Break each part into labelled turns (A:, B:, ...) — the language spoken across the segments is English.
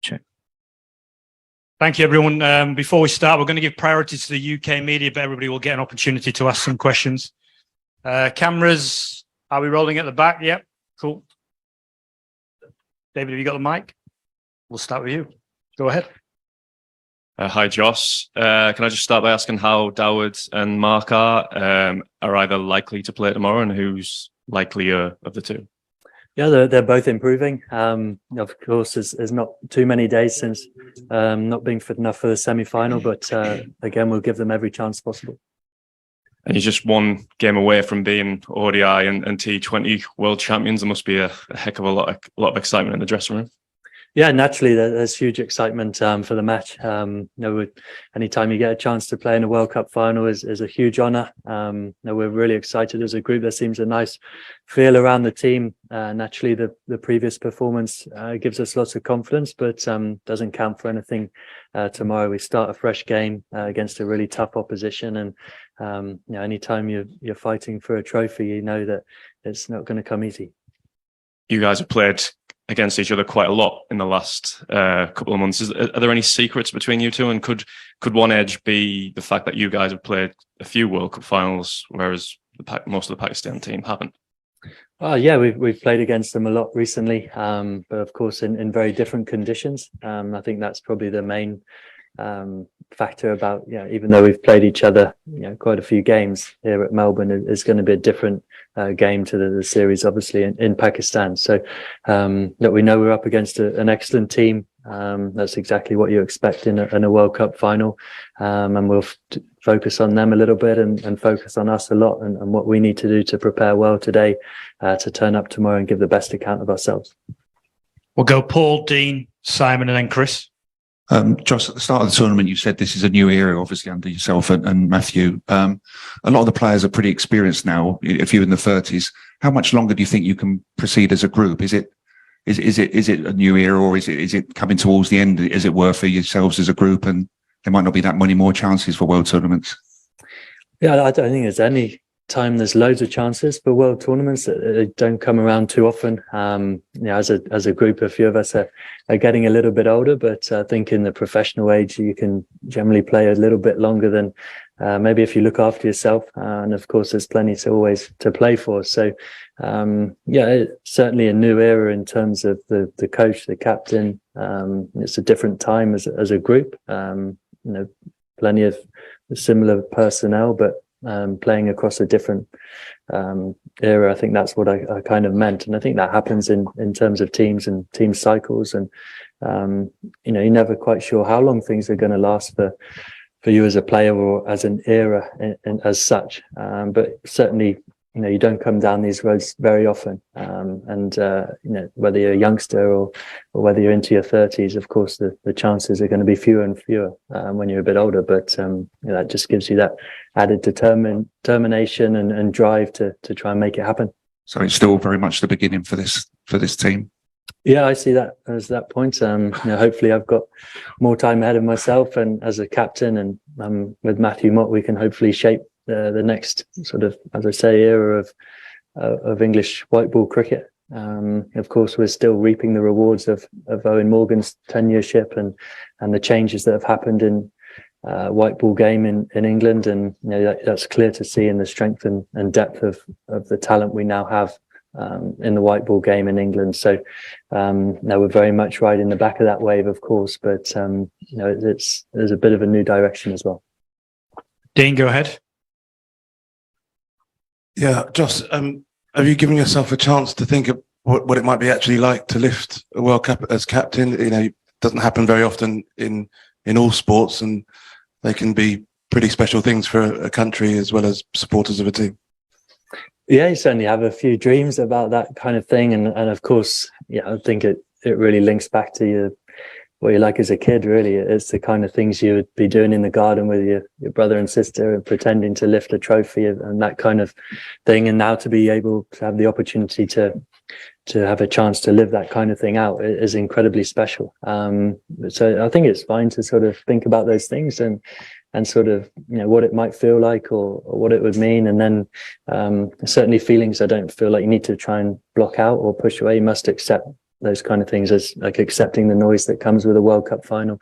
A: Check. Thank you, everyone. Before we start, we're going to give priority to the UK media, but everybody will get an opportunity to ask some questions. Cameras, are we rolling at the back? Yep, cool. David, have you got the mic? We'll start with you. Go ahead.
B: Hi, Jos. Can I just start by asking how Dawud and Mark are either likely to play tomorrow and who's likelier of the two?
C: Yeah, they're both improving. Of course, there's not too many days since not being fit enough for the semi-final, but again, we'll give them every chance possible.
B: And you're just one game away from being ODI and T20 World Champions. There must be a heck of a lot of excitement in the dressing room.
C: Yeah, naturally, there's huge excitement for the match. Anytime you get a chance to play in a World Cup final is a huge honour. We're really excited as a group. There seems a nice feel around the team. Naturally, the previous performance gives us lots of confidence, but doesn't count for anything tomorrow. We start a fresh game against a really tough opposition, and anytime you're fighting for a trophy, you know that it's not going to come easy.
B: You guys have played against each other quite a lot in the last couple of months. Are there any secrets between you two? And could one edge be the fact that you guys have played a few World Cup finals, whereas most of the Pakistan team haven't?
C: Yeah, we've played against them a lot recently, but of course in very different conditions. I think that's probably the main factor about, even though we've played each other, quite a few games here at Melbourne, it's going to be a different game to the series, obviously in Pakistan. So that we know we're up against an excellent team. That's exactly what you expect in a World Cup final, and we'll focus on them a little bit and focus on us a lot and what we need to do to prepare well today to turn up tomorrow and give the best account of ourselves.
A: We'll go Paul, Dean, Simon, and then Chris.
D: Jos, at the start of the tournament, you said this is a new era, obviously, under yourself and Matthew. A lot of the players are pretty experienced now, a few in the 30s. How much longer do you think you can proceed as a group? Is it a new era, or is it coming towards the end, as it were, for yourselves as a group, and there might not be that many more chances for world tournaments?
C: Yeah, I don't think there's any time there's loads of chances for world tournaments. They don't come around too often. As a group, a few of us are getting a little bit older, but I think in the professional age you can generally play a little bit longer than maybe if you look after yourself, and of course there's plenty to play for. So it's certainly a new era in terms of the coach, the captain. It's a different time as a group. Plenty of similar personnel, but playing across a different era. I think that's what I kind of meant, and I think that happens in terms of teams and team cycles, and you're never quite sure how long things are going to last for you as a player or as an era and as such, but certainly you don't come down these roads very often, and whether you're a youngster or whether you're into your 30s, of course the chances are going to be fewer and fewer when you're a bit older, but that just gives you that added determination and drive to try and make it happen.
D: So it's still very much the beginning for this team.
C: Yeah, I see that as that point. Hopefully I've got more time ahead of myself, and as a captain and with Matthew Mott, we can hopefully shape the next sort of, as I say, era of English white ball cricket. Of course, we're still reaping the rewards of Owen Morgan's tenureship and the changes that have happened in white ball game in England, and that's clear to see in the strength and depth of the talent we now have in the white ball game in England. So now we're very much riding the back of that wave, of course, but there's a bit of a new direction as well.
A: Dean, go ahead.
E: Yeah, Jos, have you given yourself a chance to think of what it might be actually like to lift a World Cup as captain? It doesn't happen very often in all sports, and they can be pretty special things for a country as well as supporters of a team.
C: Yeah, you certainly have a few dreams about that kind of thing, and of course, I think it really links back to what you like as a kid. Really, it's the kind of things you would be doing in the garden with your brother and sister and pretending to lift a trophy and that kind of thing. And now to be able to have the opportunity to have a chance to live that kind of thing out is incredibly special. So I think it's fine to sort of think about those things and sort of, what it might feel like or what it would mean. And then certainly feelings I don't feel like you need to try and block out or push away. You must accept those kind of things, as like accepting the noise that comes with a World Cup final,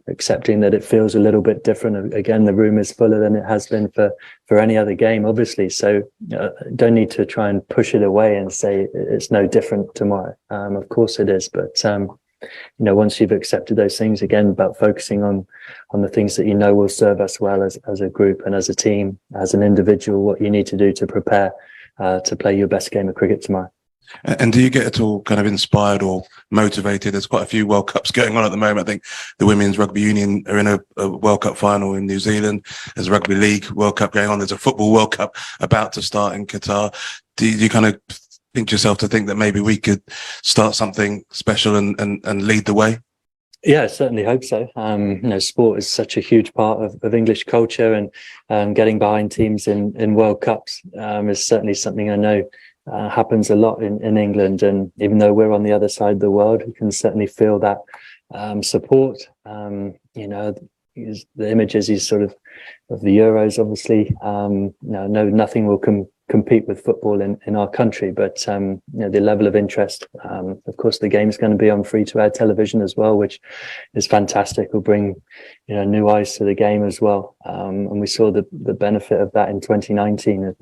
C: accepting that it feels a little bit different. Again, the room is fuller than it has been for any other game, obviously. So don't need to try and push it away and say it's no different tomorrow. Of course it is, but once you've accepted those things, again, about focusing on the things that will serve us well as a group and as a team, as an individual, what you need to do to prepare to play your best game of cricket tomorrow.
E: And do you get at all kind of inspired or motivated? There's quite a few World Cups going on at the moment. I think the Women's Rugby Union are in a World Cup final in New Zealand. There's a Rugby League World Cup going on. There's a Football World Cup about to start in Qatar. Do you kind of think to yourself to think that maybe we could start something special and lead the way?
C: Yeah, I certainly hope so. Sport is such a huge part of English culture, and getting behind teams in World Cups is certainly something I know happens a lot in England. And even though we're on the other side of the world, we can certainly feel that support. The images is sort of the Euros, obviously. Nothing will compete with football in our country, but the level of interest, of course the game is going to be on free-to-air television as well, which is fantastic. Will bring new eyes to the game as well, and we saw the benefit of that in 2019,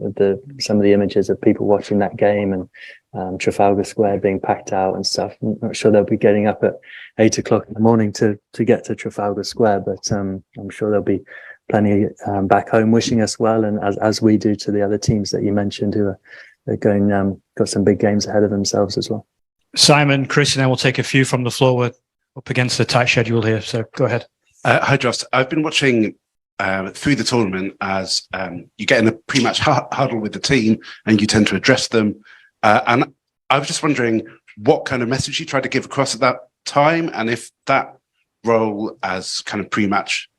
C: some of the images of people watching that game, and Trafalgar Square being packed out and stuff. I'm not sure they'll be getting up at 8 o'clock in the morning to get to Trafalgar Square, but I'm sure there'll be plenty back home wishing us well, and as we do to the other teams that you mentioned who are going, got some big games ahead of themselves as well.
A: Simon, Chris, and I will take a few from the floor. We're up against the tight schedule here, so go ahead.
F: Hi, Jos. I've been watching through the tournament as you get in a pre-match huddle with the team and you tend to address them. And I was just wondering what kind of message you tried to give across at that time, and if that role as kind of pre-match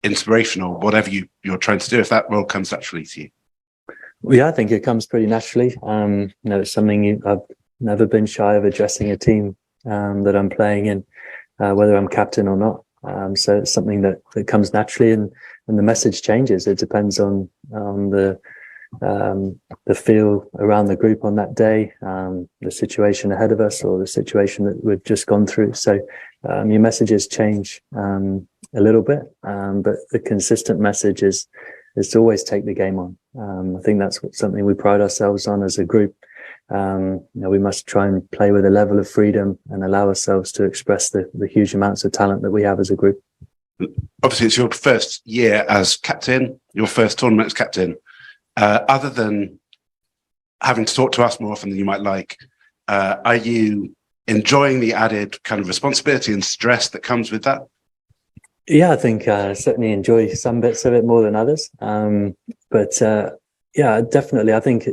F: inspirational, whatever you're trying to do, if that role comes naturally to you.
C: Well, yeah, I think it comes pretty naturally. It's something I've never been shy of addressing a team that I'm playing in, whether I'm captain or not. So it's something that comes naturally, and the message changes. It depends on the feel around the group on that day, the situation ahead of us, or the situation that we've just gone through. So your messages change a little bit, but the consistent message is to always take the game on. I think that's something we pride ourselves on as a group. We must try and play with a level of freedom and allow ourselves to express the huge amounts of talent that we have as a group.
F: Obviously, it's your first year as captain, your first tournament as captain. Other than having to talk to us more often than you might like, are you enjoying the added kind of responsibility and stress that comes with that?
C: Yeah, I think I certainly enjoy some bits of it more than others. But yeah, definitely. I think,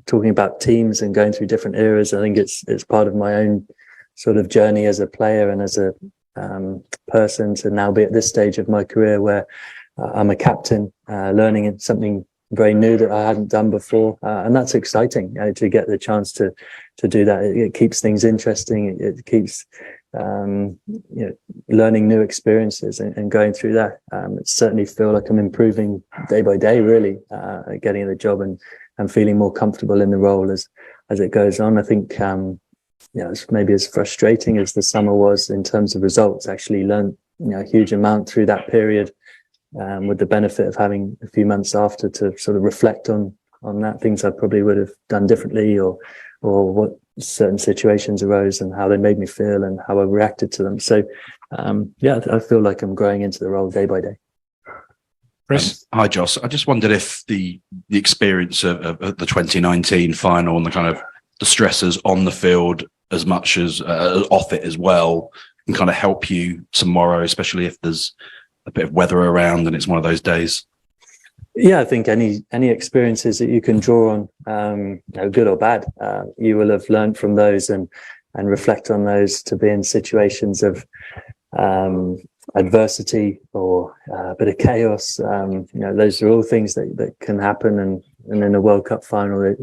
C: talking about teams and going through different eras, I think it's part of my own sort of journey as a player and as a person to now be at this stage of my career where I'm a captain, learning something very new that I hadn't done before, and that's exciting to get the chance to do that. It keeps things interesting. It keeps learning new experiences and going through that. It certainly feel like I'm improving day by day, really, getting the job and feeling more comfortable in the role as it goes on. I think it's maybe as frustrating as the summer was in terms of results. Actually learned a huge amount through that period. With the benefit of having a few months after to sort of reflect on that, things I probably would have done differently, or what certain situations arose and how they made me feel and how I reacted to them. So, I feel like I'm growing into the role day by day.
A: Chris?
G: Hi, Jos. I just wondered if the experience of the 2019 final and the kind of the stresses on the field as much as off it as well can kind of help you tomorrow, especially if there's a bit of weather around and it's one of those days.
C: Yeah, I think any experiences that you can draw on, good or bad, you will have learned from those and reflect on those to be in situations of adversity or a bit of chaos. Those are all things that can happen, and in a World Cup final,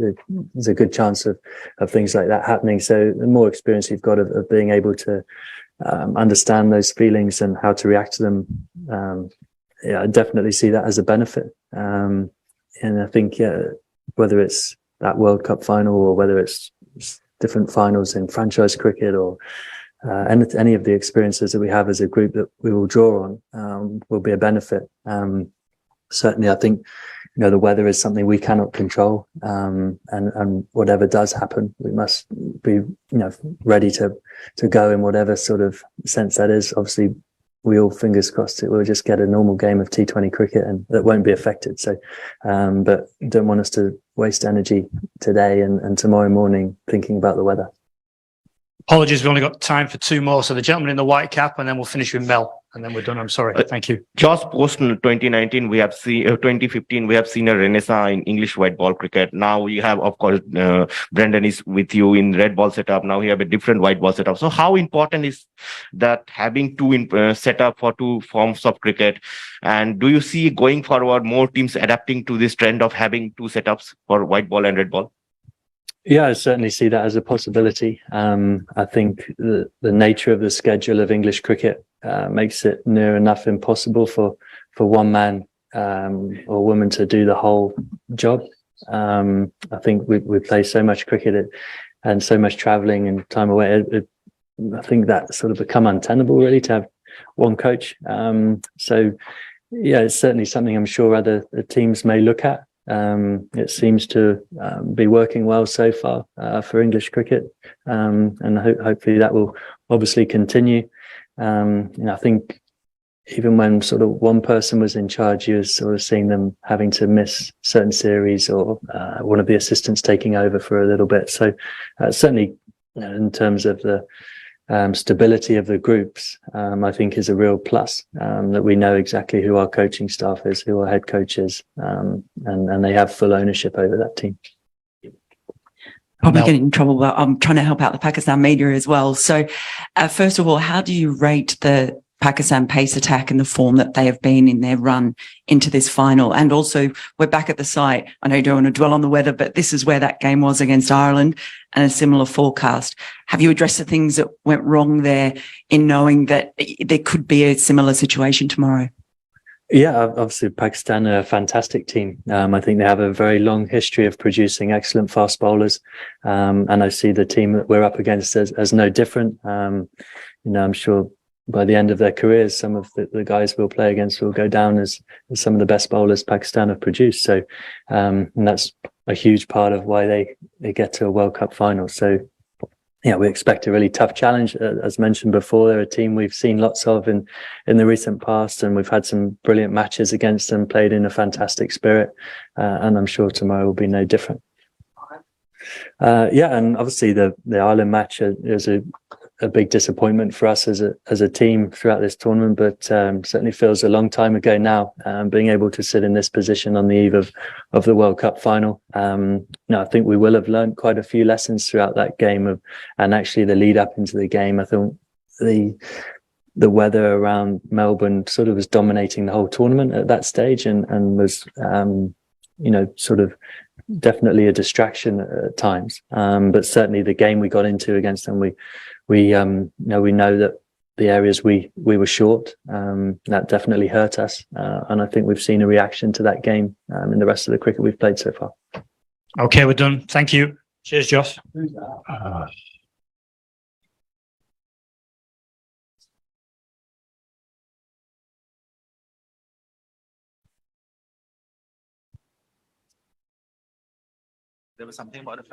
C: there's a good chance of things like that happening. So the more experience you've got of being able to understand those feelings and how to react to them, I definitely see that as a benefit. And I think, whether it's that World Cup final or whether it's different finals in franchise cricket or any of the experiences that we have as a group that we will draw on, will be a benefit. Certainly, I think, the weather is something we cannot control. And whatever does happen, we must be, ready to go in whatever sort of sense that is. Obviously, we all, fingers crossed, it will just get a normal game of T20 cricket and that won't be affected. So, but don't want us to waste energy today and tomorrow morning thinking about the weather.
A: Apologies, we've only got time for two more. So the gentleman in the white cap, and then we'll finish with Mel, and then we're done. I'm sorry. Thank you.
H: Jos, post 2019, we have seen 2015. We have seen a renaissance in English white ball cricket. Now we have, of course, Brendan is with you in red ball setup. Now we have a different white ball setup. So how important is that having two setup for two forms of cricket? And do you see going forward more teams adapting to this trend of having two setups for white ball and red ball?
C: Yeah, I certainly see that as a possibility. I think the nature of the schedule of English cricket makes it near enough impossible for one man or woman to do the whole job. I think we play so much cricket and so much travelling and time away. I think that sort of become untenable really to have one coach. So yeah, it's certainly something I'm sure other teams may look at. It seems to be working well so far for English cricket, and hopefully that will obviously continue. I think even when sort of one person was in charge, you were sort of seeing them having to miss certain series or one of the assistants taking over for a little bit. So certainly in terms of the stability of the groups, I think is a real plus, that we know exactly who our coaching staff is, who our head coach is, and they have full ownership over that team.
I: Probably getting in trouble, but I'm trying to help out the Pakistan media as well. So first of all, how do you rate the Pakistan pace attack and the form that they have been in their run into this final? And also, we're back at the site. I know you don't want to dwell on the weather, but this is where that game was against Ireland and a similar forecast. Have you addressed the things that went wrong there in knowing that there could be a similar situation tomorrow?
C: Yeah, obviously Pakistan are a fantastic team. I think they have a very long history of producing excellent fast bowlers. And I see the team that we're up against as no different. I'm sure by the end of their careers, some of the guys we'll play against will go down as some of the best bowlers Pakistan have produced. So, and that's a huge part of why they get to a World Cup final. So, yeah, we expect a really tough challenge. As mentioned before, they're a team we've seen lots of in the recent past, and we've had some brilliant matches against them, played in a fantastic spirit, and I'm sure tomorrow will be no different. Yeah, and obviously the Ireland match is a big disappointment for us as a team throughout this tournament, but certainly feels a long time ago now, being able to sit in this position on the eve of the World Cup final. I think we will have learned quite a few lessons throughout that game and actually the lead up into the game. I think the weather around Melbourne sort of was dominating the whole tournament at that stage and was sort of definitely a distraction at times. But certainly the game we got into against them, we know that the areas we were short, that definitely hurt us. And I think we've seen a reaction to that game in the rest of the cricket we've played so far.
A: Okay, we're done. Thank you. Cheers, Jos.
J: There was something about a